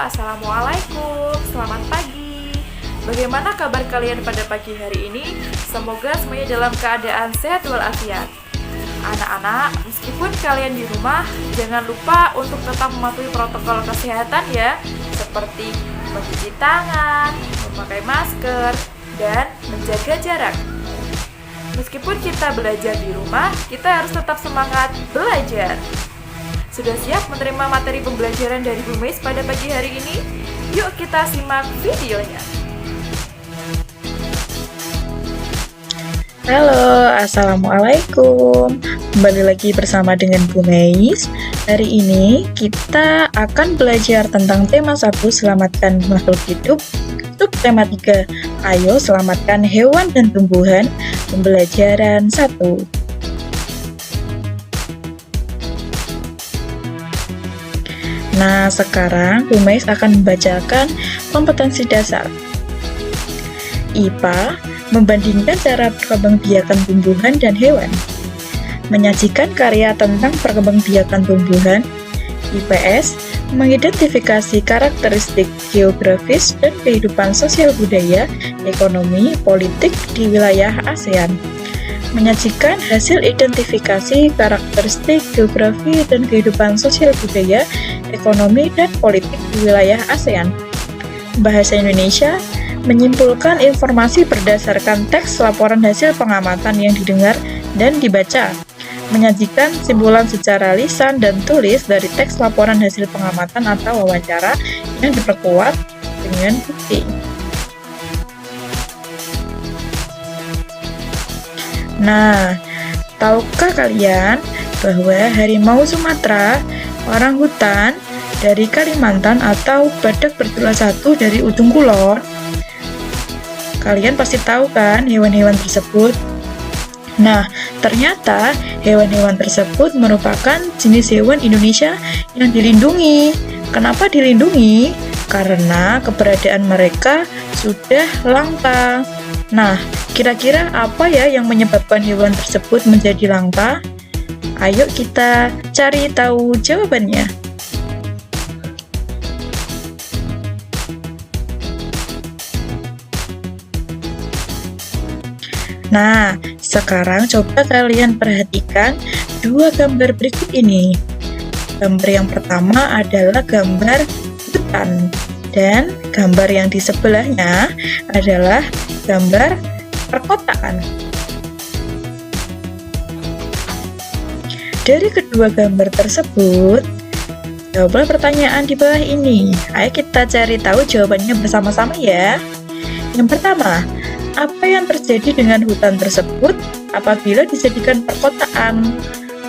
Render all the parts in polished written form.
Assalamualaikum, selamat pagi. Bagaimana kabar kalian pada pagi hari ini? Semoga semuanya dalam keadaan sehat walafiat. Anak-anak, meskipun kalian di rumah, jangan lupa untuk tetap mematuhi protokol kesehatan ya, seperti mencuci tangan, memakai masker, dan menjaga jarak. Meskipun kita belajar di rumah, kita harus tetap semangat belajar. Sudah siap menerima materi pembelajaran dari Bu Meis pada pagi hari ini? Yuk kita simak videonya. Halo, Assalamualaikum. Kembali lagi bersama dengan Bu Meis. Hari ini kita akan belajar tentang tema 1, selamatkan makhluk hidup. Untuk tema 3, ayo selamatkan hewan dan tumbuhan. Pembelajaran 1. Nah, sekarang Bu Meis akan membacakan kompetensi dasar. IPA membandingkan cara perkembangbiakan tumbuhan dan hewan. Menyajikan karya tentang perkembangbiakan tumbuhan. IPS mengidentifikasi karakteristik geografis dan kehidupan sosial budaya, ekonomi, politik di wilayah ASEAN. Menyajikan hasil identifikasi karakteristik geografi dan kehidupan sosial budaya, ekonomi, dan politik di wilayah ASEAN. Bahasa Indonesia menyimpulkan informasi berdasarkan teks laporan hasil pengamatan yang didengar dan dibaca. Menyajikan simpulan secara lisan dan tulis dari teks laporan hasil pengamatan atau wawancara yang diperkuat dengan bukti. Nah, tahukah kalian bahwa harimau Sumatera, orangutan dari Kalimantan, atau badak bertulang satu dari ujung kulon? Kalian pasti tahu kan hewan-hewan tersebut? Nah, ternyata hewan-hewan tersebut merupakan jenis hewan Indonesia yang dilindungi. Kenapa dilindungi? Karena keberadaan mereka sudah langka. Nah, kira-kira apa ya yang menyebabkan hewan tersebut menjadi langka? Ayo kita cari tahu jawabannya. Nah, sekarang coba kalian perhatikan dua gambar berikut ini. Gambar yang pertama adalah gambar hutan, dan gambar yang di sebelahnya adalah gambar perkotaan. Dari kedua gambar tersebut, jawablah pertanyaan di bawah ini. Ayo kita cari tahu jawabannya bersama-sama ya. Yang pertama, apa yang terjadi dengan hutan tersebut apabila dijadikan perkotaan?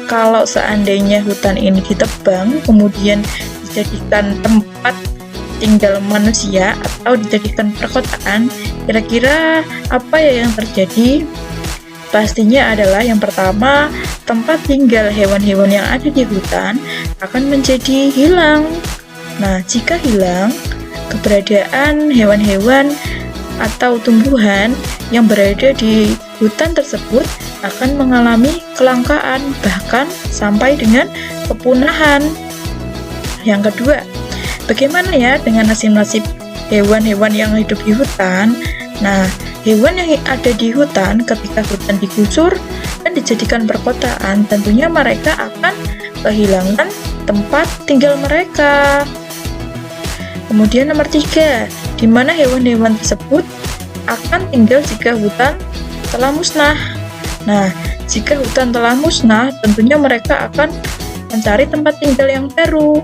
Kalau seandainya hutan ini ditebang, kemudian dijadikan tempat tinggal manusia atau dijadikan perkotaan, kira-kira apa ya yang terjadi? Pastinya adalah yang pertama, tempat tinggal hewan-hewan yang ada di hutan akan menjadi hilang. Nah, jika hilang, keberadaan hewan-hewan atau tumbuhan yang berada di hutan tersebut akan mengalami kelangkaan, bahkan sampai dengan kepunahan. Yang kedua, bagaimana ya dengan nasib-nasib hewan-hewan yang hidup di hutan? Nah, hewan yang ada di hutan ketika hutan digusur dan dijadikan perkotaan, tentunya mereka akan kehilangan tempat tinggal mereka. Kemudian nomor 3, di mana hewan-hewan tersebut akan tinggal jika hutan telah musnah. Nah, jika hutan telah musnah, tentunya mereka akan mencari tempat tinggal yang baru.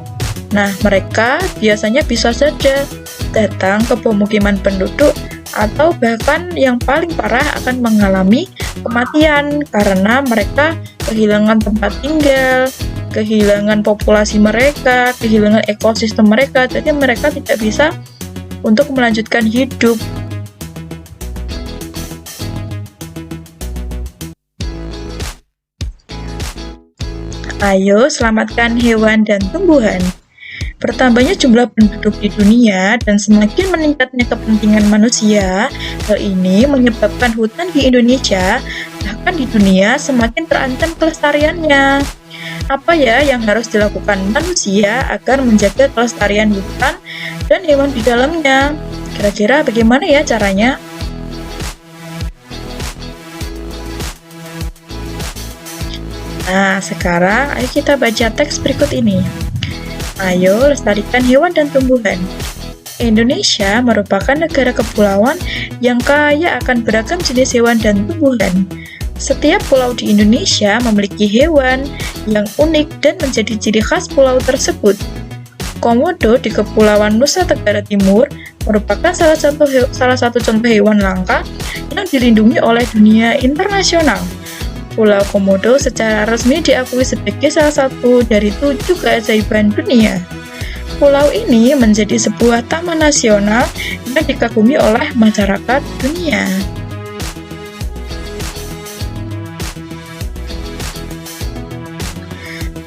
Nah, mereka biasanya bisa saja datang ke pemukiman penduduk atau bahkan yang paling parah akan mengalami kematian karena mereka kehilangan tempat tinggal, kehilangan populasi mereka, kehilangan ekosistem mereka, jadi mereka tidak bisa untuk melanjutkan hidup. Ayo selamatkan hewan dan tumbuhan. Bertambahnya jumlah penduduk di dunia dan semakin meningkatnya kepentingan manusia, hal ini menyebabkan hutan di Indonesia, bahkan di dunia, semakin terancam kelestariannya. Apa ya yang harus dilakukan manusia agar menjaga kelestarian hutan dan hewan di dalamnya? Kira-kira bagaimana ya caranya? Nah, sekarang ayo kita baca teks berikut ini. Ayo lestarikan hewan dan tumbuhan. Indonesia merupakan negara kepulauan yang kaya akan beragam jenis hewan dan tumbuhan. Setiap pulau di Indonesia memiliki hewan yang unik dan menjadi ciri khas pulau tersebut. Komodo di Kepulauan Nusa Tenggara Timur merupakan salah satu contoh hewan langka yang dilindungi oleh dunia internasional. Pulau Komodo secara resmi diakui sebagai salah satu dari 7 keajaiban dunia. Pulau ini menjadi sebuah taman nasional yang dikagumi oleh masyarakat dunia.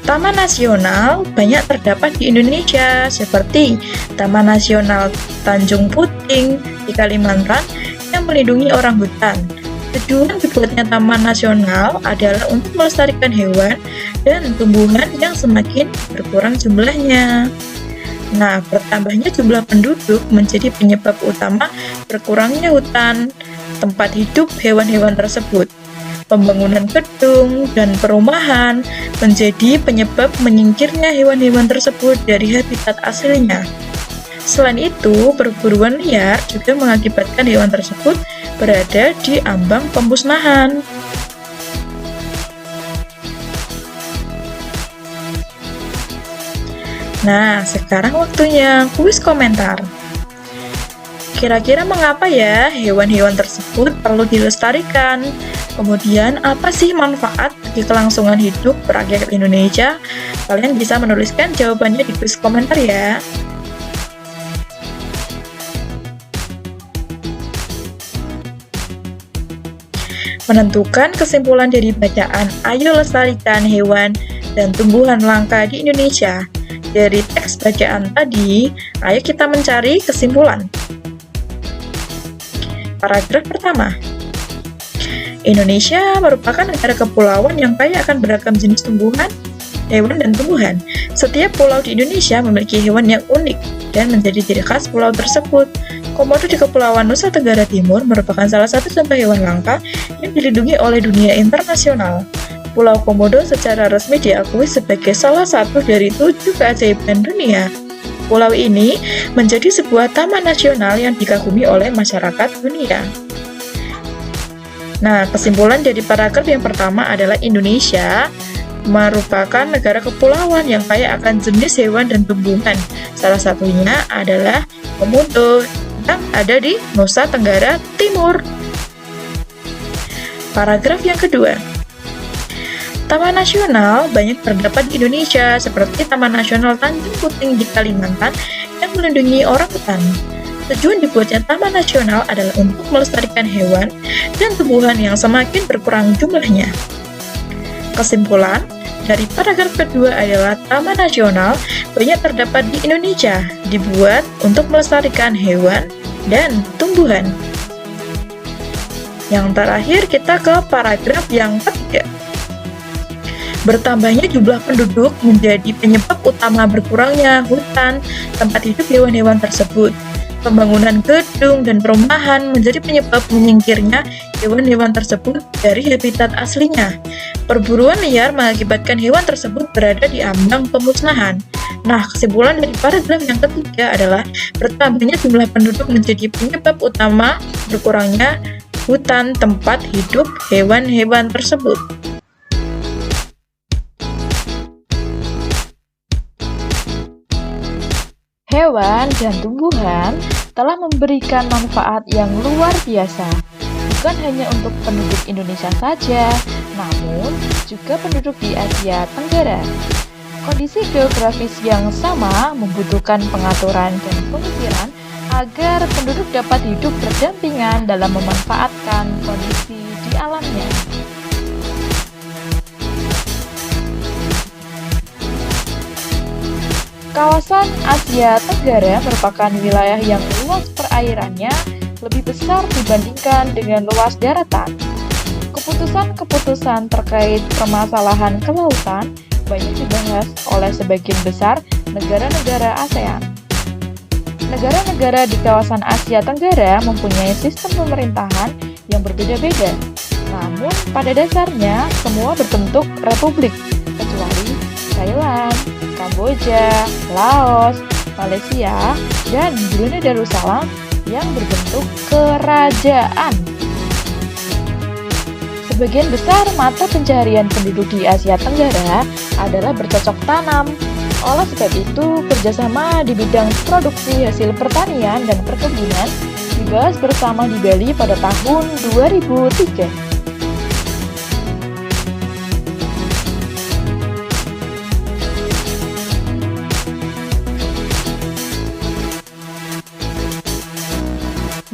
Taman nasional banyak terdapat di Indonesia, seperti Taman Nasional Tanjung Puting di Kalimantan yang melindungi orangutan. Tujuan dibuatnya taman nasional adalah untuk melestarikan hewan dan tumbuhan yang semakin berkurang jumlahnya. Nah, bertambahnya jumlah penduduk menjadi penyebab utama berkurangnya hutan tempat hidup hewan-hewan tersebut. Pembangunan gedung dan perumahan menjadi penyebab menyingkirnya hewan-hewan tersebut dari habitat aslinya. Selain itu, perburuan liar juga mengakibatkan hewan tersebut berada di ambang pemusnahan. Nah, sekarang waktunya kuis komentar. Kira-kira mengapa ya hewan-hewan tersebut perlu dilestarikan? Kemudian, apa sih manfaat bagi kelangsungan hidup rakyat Indonesia? Kalian bisa menuliskan jawabannya di kuis komentar ya. Menentukan kesimpulan dari bacaan Ayo Lestarikan Hewan dan Tumbuhan Langka di Indonesia. Dari teks bacaan tadi, ayo kita mencari kesimpulan. Paragraf pertama. Indonesia merupakan negara kepulauan yang kaya akan beragam jenis tumbuhan, hewan, dan tumbuhan. Setiap pulau di Indonesia memiliki hewan yang unik dan menjadi ciri khas pulau tersebut. Komodo di Kepulauan Nusa Tenggara Timur merupakan salah satu contoh hewan langka yang dilindungi oleh dunia internasional. Pulau Komodo secara resmi diakui sebagai salah satu dari 7 keajaiban dunia. Pulau ini menjadi sebuah taman nasional yang dikagumi oleh masyarakat dunia. Nah, kesimpulan dari paragraf yang pertama adalah Indonesia merupakan negara kepulauan yang kaya akan jenis hewan dan tumbuhan. Salah satunya adalah komodo yang ada di Nusa Tenggara Timur. Paragraf yang kedua. Taman nasional banyak terdapat di Indonesia, seperti Taman Nasional Tanjung Puting di Kalimantan yang melindungi orangutan. Tujuan dibuatnya Taman Nasional adalah untuk melestarikan hewan dan tumbuhan yang semakin berkurang jumlahnya. Kesimpulan dari paragraf kedua adalah Taman Nasional banyak terdapat di Indonesia, dibuat untuk melestarikan hewan dan tumbuhan. Yang terakhir kita ke paragraf yang ketiga. Bertambahnya jumlah penduduk menjadi penyebab utama berkurangnya hutan tempat hidup hewan-hewan tersebut. Pembangunan gedung dan perumahan menjadi penyebab menyingkirnya hewan-hewan tersebut dari habitat aslinya. Perburuan liar mengakibatkan hewan tersebut berada di ambang pemusnahan. Nah, kesimpulan dari paragraf yang ketiga adalah bertambahnya jumlah penduduk menjadi penyebab utama berkurangnya hutan tempat hidup hewan-hewan tersebut. Hewan dan tumbuhan telah memberikan manfaat yang luar biasa, bukan hanya untuk penduduk Indonesia saja, namun juga penduduk di Asia Tenggara. Kondisi geografis yang sama membutuhkan pengaturan dan pemikiran agar penduduk dapat hidup berdampingan dalam memanfaatkan kondisi di alamnya. Kawasan Asia Tenggara merupakan wilayah yang luas perairannya lebih besar dibandingkan dengan luas daratan. Keputusan-keputusan terkait permasalahan kelautan banyak dibahas oleh sebagian besar negara-negara ASEAN. Negara-negara di kawasan Asia Tenggara mempunyai sistem pemerintahan yang berbeda-beda. Namun, pada dasarnya semua berbentuk republik, kecuali Thailand, Kamboja, Laos, Malaysia, dan Brunei Darussalam yang berbentuk kerajaan. Sebagian besar mata pencaharian penduduk di Asia Tenggara adalah bercocok tanam. Oleh sebab itu, kerjasama di bidang produksi hasil pertanian dan perkebunan dibahas bersama di Bali pada tahun 2003.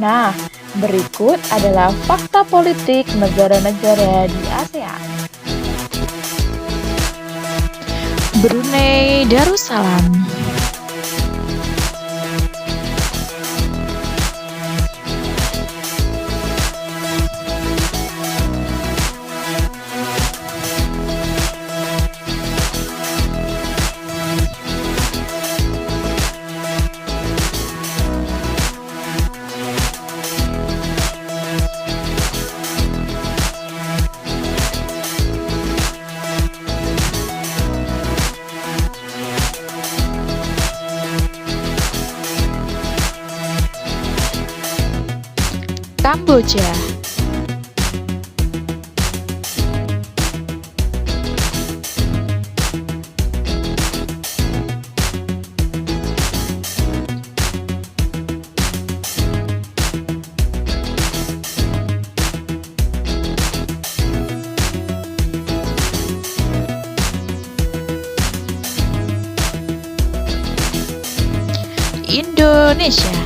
Nah, berikut adalah fakta politik negara-negara di ASEAN. Brunei Darussalam. Kamboja. Indonesia.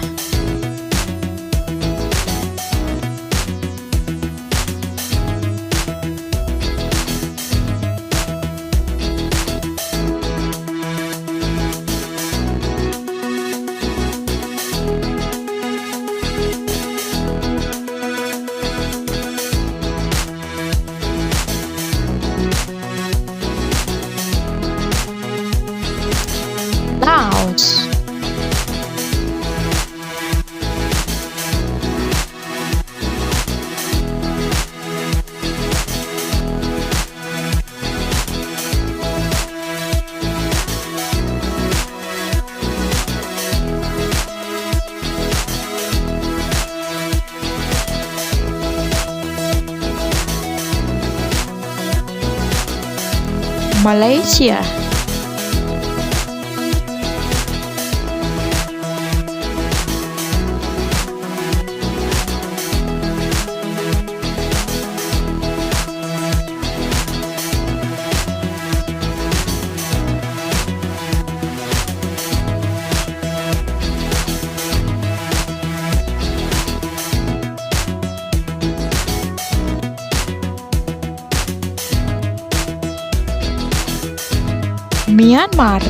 Laos. Malaysia. Myanmar.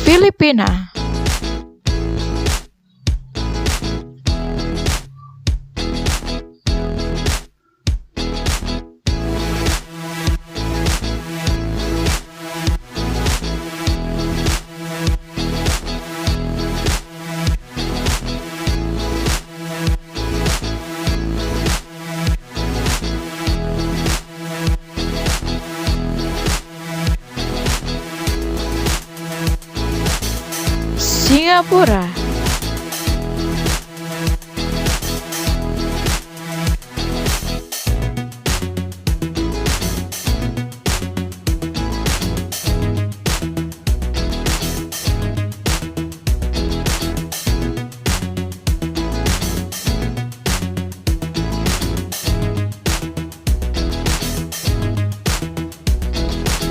Filipina. Singapura.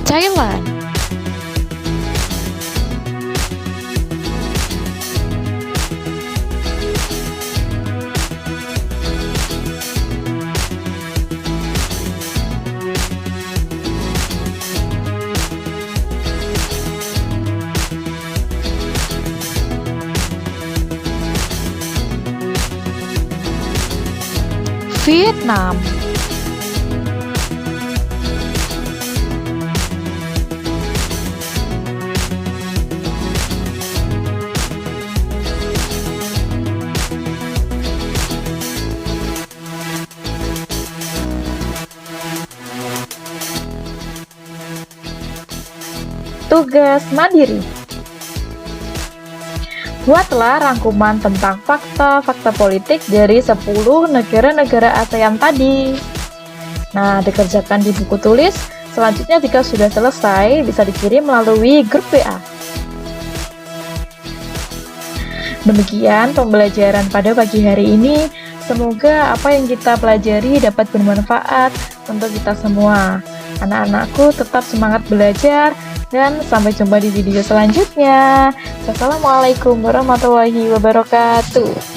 Thailand. Vietnam. Tugas mandiri. Buatlah rangkuman tentang fakta-fakta politik dari 10 negara-negara ASEAN tadi. Nah, dikerjakan di buku tulis. Selanjutnya jika sudah selesai, bisa dikirim melalui grup WA. Demikian pembelajaran pada pagi hari ini. Semoga apa yang kita pelajari dapat bermanfaat untuk kita semua. Anak-anakku tetap semangat belajar dan sampai jumpa di video selanjutnya. Wassalamualaikum warahmatullahi wabarakatuh.